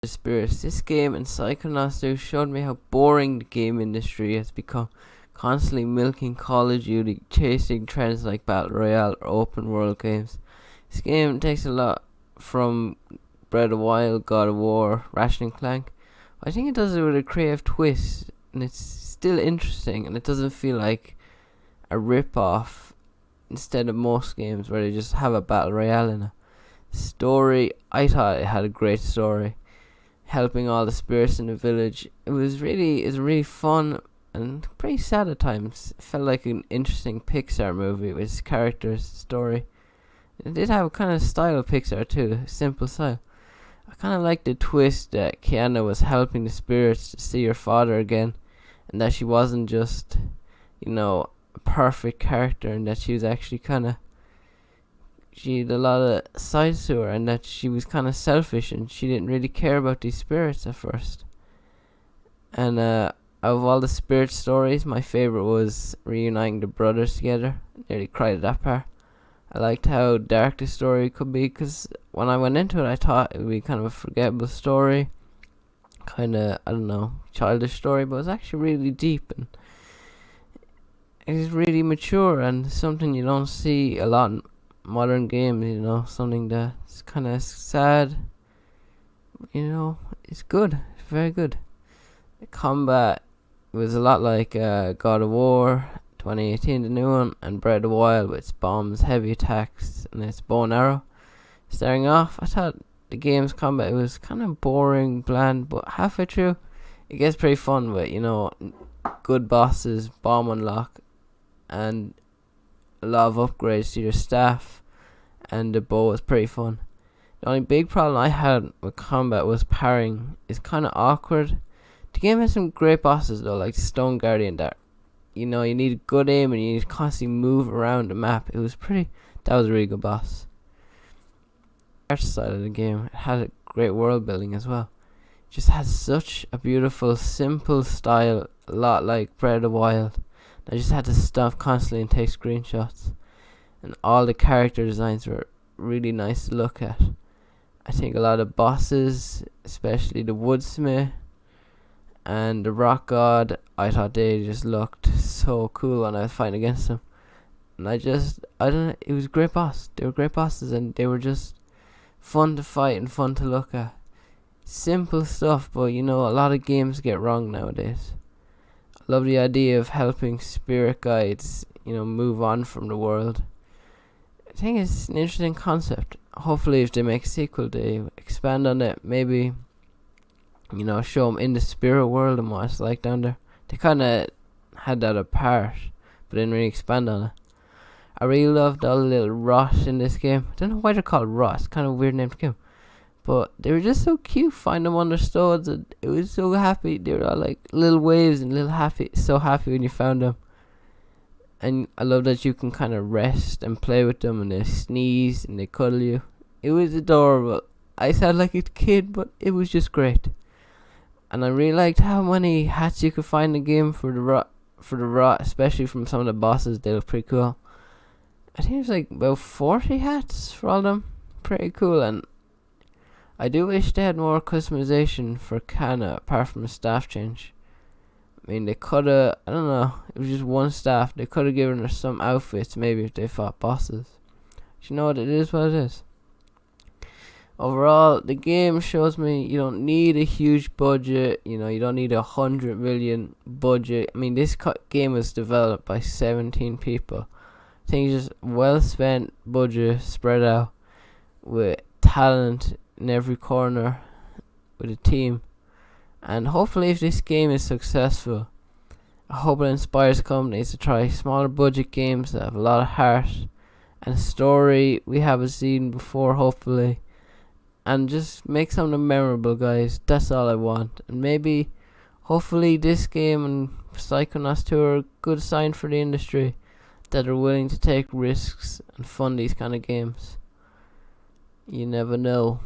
Spirits. This game and Psychonauts 2 showed me how boring the game industry has become, constantly milking Call of Duty, chasing trends like Battle Royale or open world games. This game takes a lot from Breath of the Wild, God of War, Ratchet and Clank. I think it does it with a creative twist, and it's still interesting, and it doesn't feel like a rip-off instead of most games where they just have a Battle Royale in it. Story, I thought it had a great story, helping all the spirits in the village. It was really fun and pretty sad at times. It felt like an interesting Pixar movie with its characters, story. It did have a kind of style of Pixar too, simple style. I kind of liked the twist that Kiana was helping the spirits to see her father again, and that she wasn't just, a perfect character, and that she was actually she had a lot of sides to her, and that she was kind of selfish and she didn't really care about these spirits at first. And out of all the spirit stories, my favorite was reuniting the brothers together. I nearly cried at that part. I liked how dark the story could be, because when I went into it I thought it would be kind of a forgettable story, kind of, childish story, but it was actually really deep, and it is really mature and something you don't see a lot in modern games, something that's kind of sad, it's good, it's very good. The combat was a lot like God of War 2018, the new one, and Breath of the Wild with its bombs, heavy attacks, and its bow and arrow. Starting off, I thought the game's combat was kind of boring, bland, but halfway through it gets pretty fun with, good bosses, bomb unlock, and a lot of upgrades to your staff, and the bow was pretty fun. The only big problem I had with combat was parrying. It's kind of awkward. The game has some great bosses though, like Stone Guardian, that you need good aim and you need to constantly move around the map. That was a really good boss. The art side of the game, it had a great world building as well. It just has such a beautiful, simple style, a lot like Breath of the Wild. I just had to stop constantly and take screenshots, and all the character designs were really nice to look at. I think a lot of bosses, especially the Woodsmith and the Rock God, I thought they just looked so cool when I was fighting against them. And I don't know, it was a great boss. They were great bosses, and they were just fun to fight and fun to look at. Simple stuff, but a lot of games get wrong nowadays. I love the idea of helping spirit guides, move on from the world. I think it's an interesting concept. Hopefully if they make a sequel, they expand on it. Maybe, show them in the spirit world and what it's like down there. They kind of had that apart, but didn't really expand on it. I really loved all the little rot in this game. I don't know why they're called rot. It's kind of a weird name to give. But they were just so cute. Find them on their stones, and it was so happy. They were all like little waves and so happy when you found them. And I love that you can kind of rest and play with them, and they sneeze and they cuddle you. It was adorable. I sound like a kid, but it was just great. And I really liked how many hats you could find in the game for the rot, especially from some of the bosses. They look pretty cool. I think it was like about 40 hats for all of them. Pretty cool. And I do wish they had more customization for Kana apart from the staff change. I mean, they coulda, I don't know, it was just one staff. They coulda given her some outfits maybe if they fought bosses. But you know what, it is what it is. Overall, the game shows me you don't need a huge budget. You don't need 100 million budget. I mean, this game was developed by 17 people. I think it's just well spent budget spread out with talent in every corner with a team. And hopefully if this game is successful, I hope it inspires companies to try smaller budget games that have a lot of heart and a story we haven't seen before, hopefully. And just make something memorable, guys. That's all I want. And maybe, hopefully this game and Psychonauts 2 are a good sign for the industry that are willing to take risks and fund these kind of games. You never know.